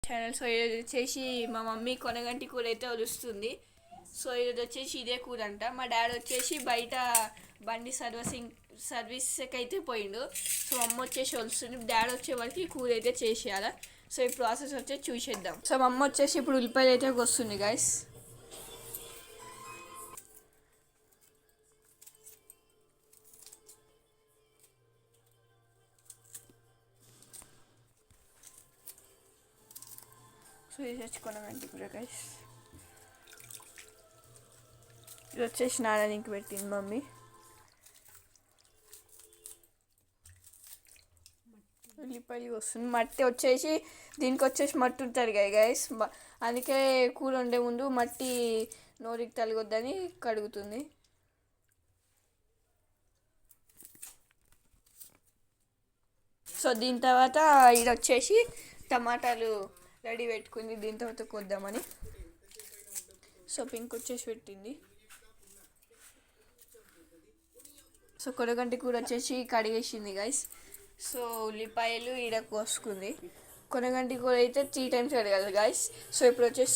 Channel. So ఈరోజు వచ్చేసి మా మమ్మీ కొనగంటి కూర అయితే వలుస్తుంది. సో ఈరోజు వచ్చేసి ఇదే కూర అంట. మా డాడీ వచ్చేసి బయట బండి సర్వీస్కి అయితే పోయిండు. సో అమ్మ వచ్చేసి వలుస్తుంది. డాడీ వచ్చే వరకు ఈ కూర అయితే చేసేయాలి. సో ఈ ప్రాసెస్ వచ్చేసి చూసేద్దాం. సో మా అమ్మ వచ్చేసి ఇప్పుడు ఉల్లిపాయలు అయితే వస్తుంది గైస్. సో ఇది తెచ్చుకోవడం కూర గైస్. ఇది వచ్చేసి నానడానికి పెట్టింది మమ్మీ. ఉల్లిపాయలు వస్తుంది. మట్టి వచ్చేసి దీనికి వచ్చేసి మట్టి ఉంటుంది కదా గైస్, అందుకే కూర వండే ముందు మట్టి నోరికి తలగొద్దని కడుగుతుంది. సో దీని తర్వాత ఇది వచ్చేసి టమాటాలు రెడీ పెట్టుకుంది. దీని తర్వాత కొద్దామని. సో పింక్ వచ్చేసి పెట్టింది. సో కొరగంటి కూర వచ్చేసి కడిగేసింది గైస్. సో ఉల్లిపాయలు ఈడ కోసుకుంది. కొనగంటి కూర అయితే 3 times కడగాలి గైస్. సో ఇప్పుడు వచ్చేసి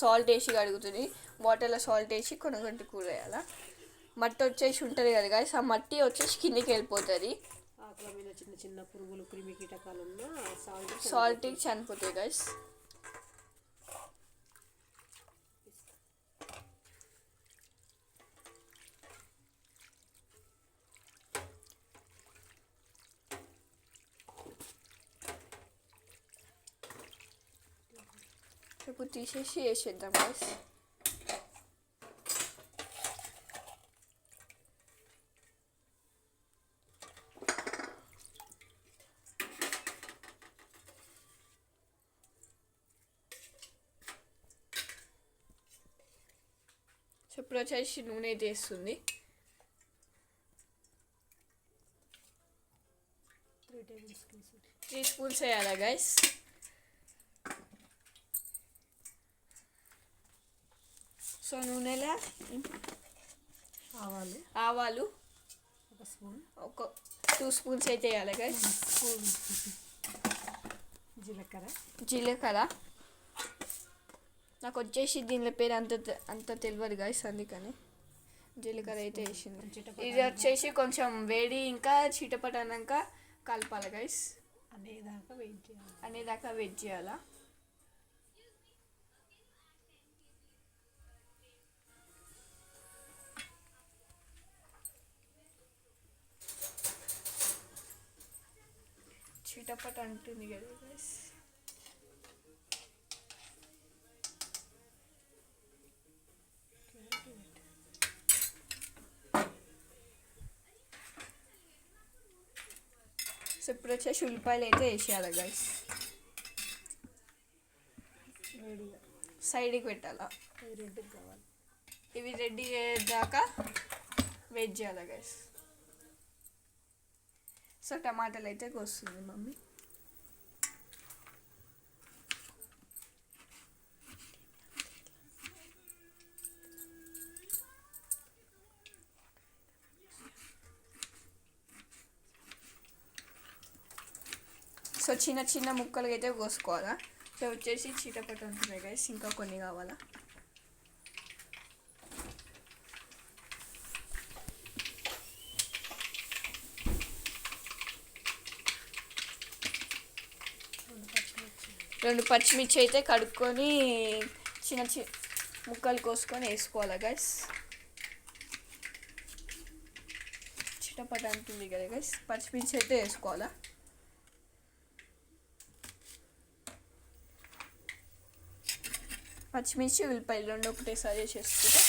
సాల్ట్ వేసి కడుగుతుంది. వాటర్లో సాల్ట్ వేసి కొనగంటి కూర వేయాలి. మట్టి వచ్చేసి ఉంటుంది కదా గైస్, ఆ మట్టి వచ్చేసి కిందికి వెళ్ళిపోతుంది. చిన్న చిన్న పురుగులు క్రిమి కీటకాలు ఉన్నా సాల్ట్ చనిపోతాయి గైస్. ఇప్పుడు తీసేసి వేసేద్దాం గైస్. సో ఇప్పుడు వచ్చేసి నూనె అయితే వేస్తుంది. 3 స్పూన్స్ వేయాలా గైస్. సో నూనెలో ఆవాలు ఒక 2 స్పూన్స్ అయితే వేయాలి గైస్. జీలకర్ర నాకు వచ్చేసి దీనిలో పేరు అంత తెలియదు గైస్, అందుకని జీలకర్ర అయితే వేసింది. ఇది వచ్చేసి కొంచెం వేడి ఇంకా చిటపట అన్నాక కలపాలి గైస్. అనేదాకా వెయిట్ చేయాలా. చిటపట అంటుంది కదా గైస్. సో ఇప్పుడు వచ్చేసి ఉల్లిపాయలు అయితే వేసేయాలి గైస్. సైడ్కి పెట్టాలా. ఇవి రెడీ అయ్యేదాకా వెయిట్ చేయాలి గైస్. సో టమాటాలు అయితే కోస్తుంది మమ్మీ. సో చిన్న చిన్న ముక్కలుగా అయితే కోసుకోవాలా. సో వచ్చేసి చిటపట ఉంటున్నాయి గైస్, ఇంకా కొన్ని కావాలా. రెండు పచ్చిమిర్చి అయితే కడుక్కొని చిన్న ముక్కలు కోసుకొని వేసుకోవాలి గైస్. చిటపట అంటుంది కదా గైస్, పచ్చిమిర్చి అయితే వేసుకోవాలా. పచ్చిమిర్చి ఉల్లిపాయలు రెండు ఒకటేసారి వేసేసుకుంటే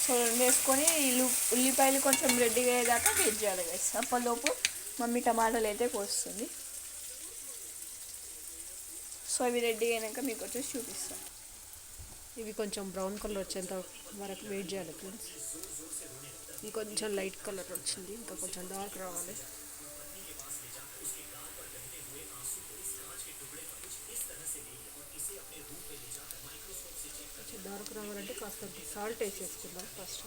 సో రెండు వేసుకొని ఉల్లిపాయలు కొంచెం రెడ్డిగా అయ్యేదాకా వెయిట్ చేయాలి గైస్. అప్పటిలోపు మమ్మీ టమాటాలు అయితే కోస్తుంది. సో అవి రెడీ అయినాక మీకు వచ్చేసి చూపిస్తాను. ఇవి కొంచెం బ్రౌన్ కలర్ వచ్చేంత వరకు వెయిట్ చేయాలి ఫ్రెండ్స్. ఇంకొంచెం లైట్ కలర్ వచ్చింది, ఇంకా కొంచెం డార్క్ రావాలి. డార్క్ రావాలంటే కాస్త సాల్ట్ వేసేసుకుందాం ఫస్ట్.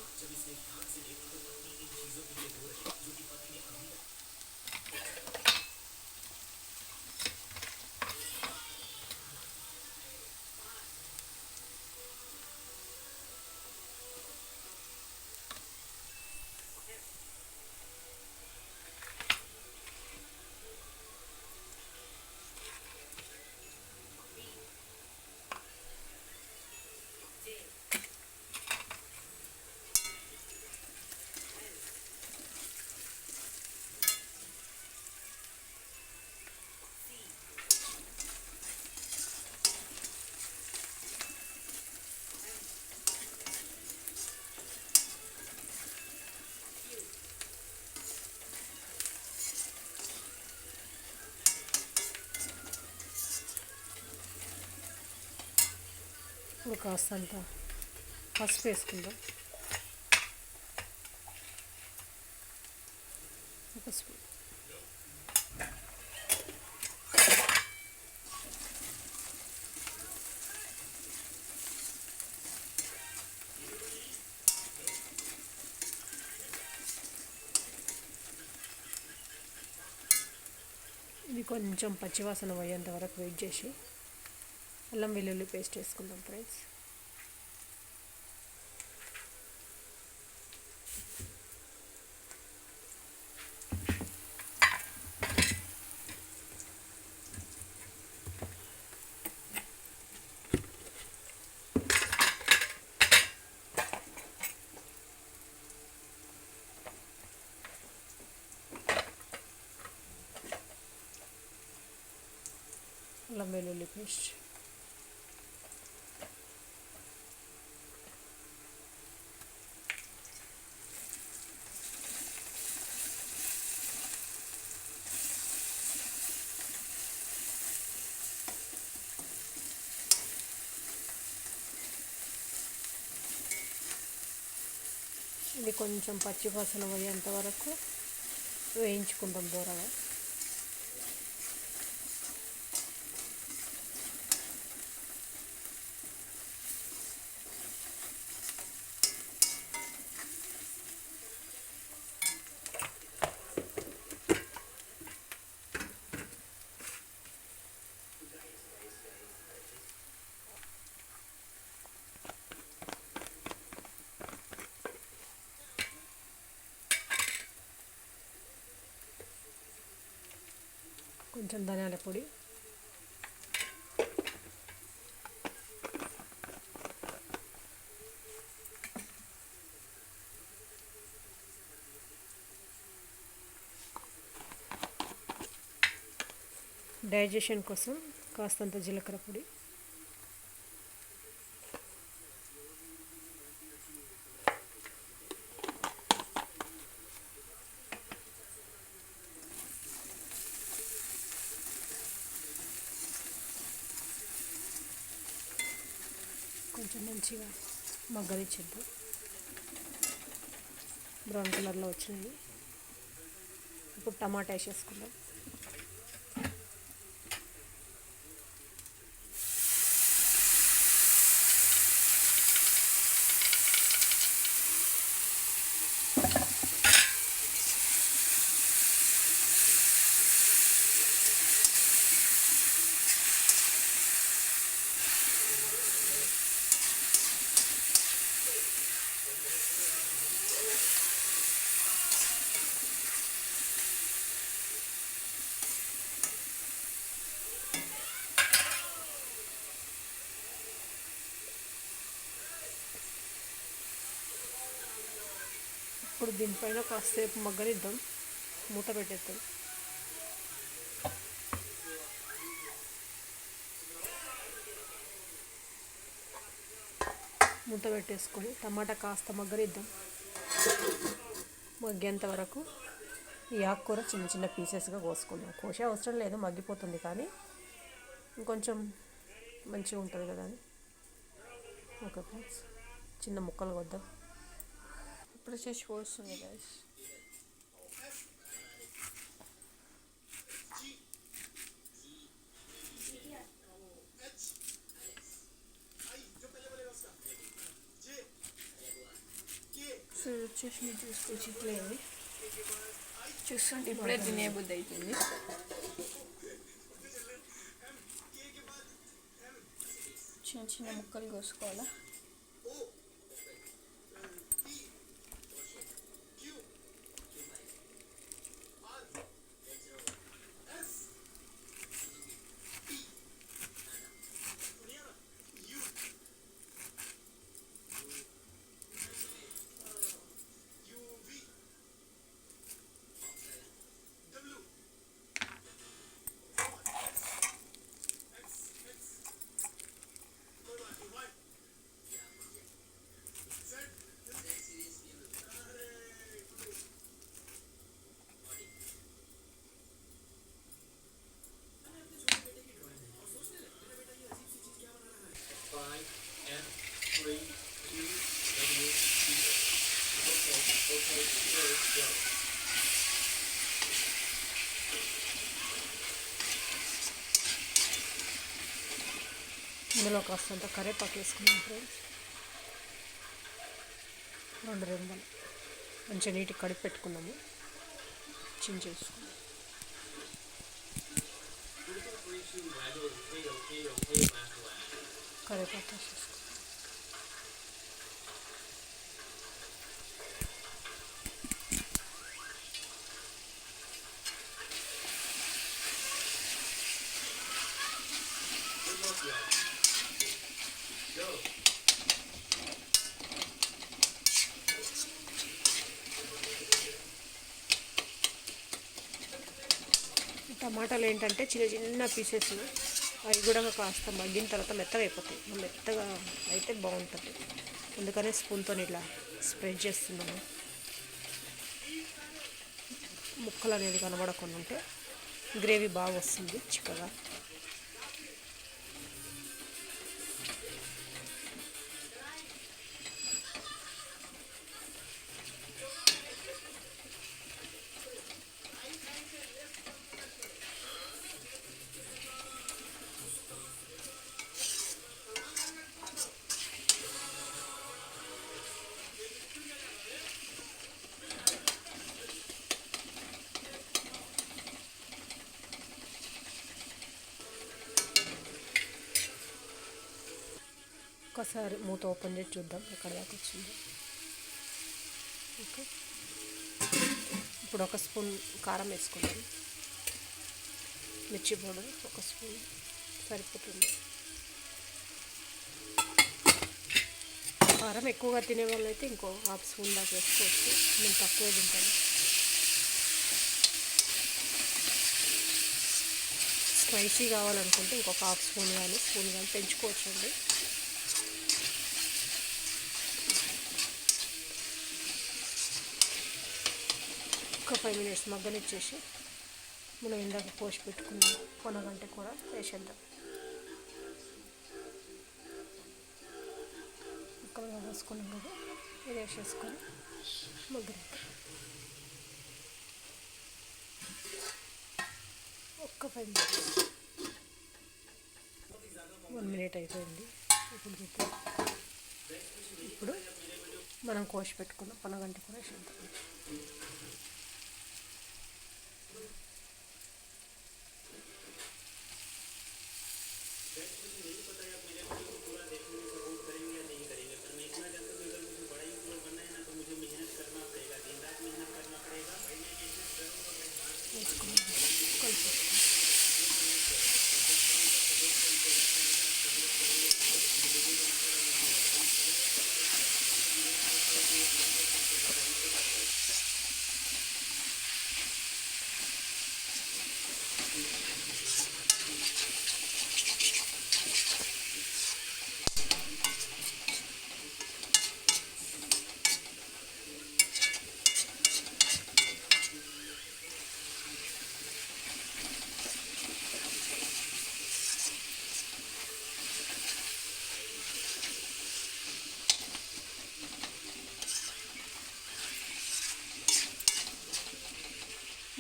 ఇప్పుడు కాస్తంత పసుపు వేసుకుందాం. ఒక స్పూన్. ఇది కొంచెం పచ్చివాసన పోయేంత వరకు వెయిట్ చేసి అల్లం వెల్లుల్లి పేస్ట్ వేసుకుందాం ఫ్రెండ్స్. అల్లం వెల్లుల్లి పేస్ట్ ఇది కొంచెం పచ్చివాసన పోయేంత వరకు వేయించుకుందాం దూరగా. కొంచెం ధనియాల పొడి, డైజెషన్ కోసం కాస్తంత జీలకర్ర పొడి, కొంచెం మంచిగా మగ్గనిచ్చేద్దాం. బ్రౌన్ కలర్లో వచ్చినాయి. ఇప్పుడు టమాటా వేసేసుకుందాం. ఇప్పుడు దీనిపైన కాసేపు మగ్గనిద్దాం, మూత పెట్టేద్దాం. మూత పెట్టేసుకొని టమాటా కాస్త మగ్గనిద్దాం. మగ్గేంత వరకు ఈ ఆకుకూర చిన్న చిన్న పీసెస్గా కోసుకుందాం. కోసే అవసరం లేదు, మగ్గిపోతుంది, కానీ ఇంకొంచెం మంచిగా ఉంటుంది కదా అని. ఓకే ఫ్రెండ్స్, చిన్న ముక్కలు కొద్దాం. ఇప్పుడు వచ్చేసి వస్తుంది గైస్. సో ఇది వచ్చేసి మీరు చూసుకోవచ్చు, ఇట్లే చూస్తుంటే ఇప్పుడే తినేబుద్ధి అవుతుంది. చిన్న చిన్న ముక్కలు కోసుకోవాలా. ఇందులో కాస్తంత కరివేపాకు వేసుకున్నాం ఫ్రెండ్స్. 2 రెమ్మలు మంచిగా నీట్గా కడిగి పెట్టుకున్నాము. చేసుకున్నాం. కరివేపాకు వేసేసుకున్నాం. టమాటాలు ఏంటంటే చిన్న చిన్న పీసెస్, అవి కూడా కాస్త మగ్గిన తర్వాత మెత్తగా అయిపోతాయి. మెత్తగా అయితే బాగుంటుంది, అందుకనే స్పూన్తో ఇలా స్ప్రెడ్ చేస్తున్నాను. ముక్కలు అనేది కనబడకుండా ఉంటే గ్రేవీ బాగా వస్తుంది చిక్కగా. ఒకసారి మూత ఓపెన్ చేసి చూద్దాం ఎక్కడ దాకా వచ్చింది. ఓకే, ఇప్పుడు 1 స్పూన్ కారం వేసుకున్నాం. మిర్చి పౌడర్ 1 స్పూన్ సరిపోతుంది. కారం ఎక్కువగా తినే వాళ్ళు అయితే ఇంకో 1/2 స్పూన్ దాకా వేసుకోవచ్చు. నేను తక్కువే తింటాను. స్పైసీ కావాలనుకుంటే ఇంకొక 1/2 స్పూన్ కానీ పెంచుకోవచ్చు అండి. ఒక 5 మినిట్స్ మగ్గనిచ్చేసి మనం ఇందాక పోసి పెట్టుకున్న పొనగంటి కూర వేసేద్దాం. ఇక్కడ వేసుకున్నాం కదా, ఇది వేసేసుకొని మగ్గనిద్దాం. ఒక్క 5 మినిట్స్, 1 మినిట్ అయిపోయింది. ఇప్పుడు మనం కోసి పెట్టుకున్న పొనగంటి కూర వేసేద్దాం.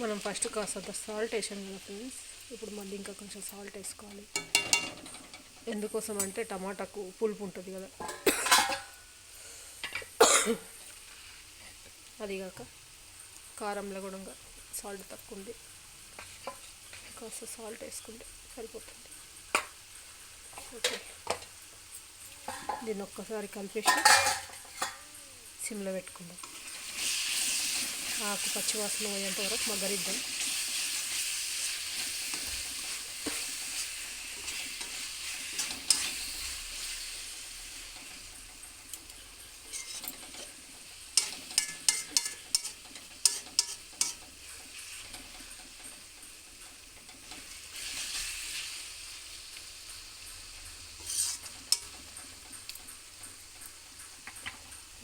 మనం ఫస్ట్ కాస్తంత సాల్ట్ వేసాం కదా ఫ్రెండ్స్, ఇప్పుడు మళ్ళీ ఇంకా కొంచెం సాల్ట్ వేసుకోవాలి. ఎందుకోసం అంటే టమాటాకు పులుపు ఉంటుంది కదా, అదిగాక కారంలో కూడా సాల్ట్ తక్కువ ఉంది, కాస్త సాల్ట్ వేసుకుంటే సరిపోతుంది. ఓకే, దీన్ని ఒక్కసారి కలిపేసి సిమ్లో పెట్టుకుందాం. ఆకు పచ్చివాసన పోయేంత వరకు మగ్గరిద్దాం.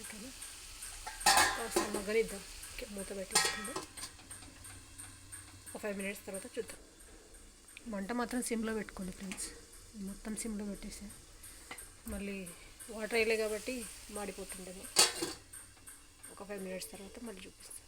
ఓకేనా, కాస్త మగ్గనిద్దాం. మూత పెట్టేసుకుందాం. ఒక 5 మినిట్స్ తర్వాత చూద్దాం. మంట మాత్రం సిమ్లో పెట్టుకోండి ఫ్రెండ్స్, మొత్తం సిమ్లో పెట్టేసా. మళ్ళీ వాటర్ వేయలే కాబట్టి మాడిపోతుండేమో. ఒక 5 మినిట్స్ తర్వాత మళ్ళీ చూపిస్తాను.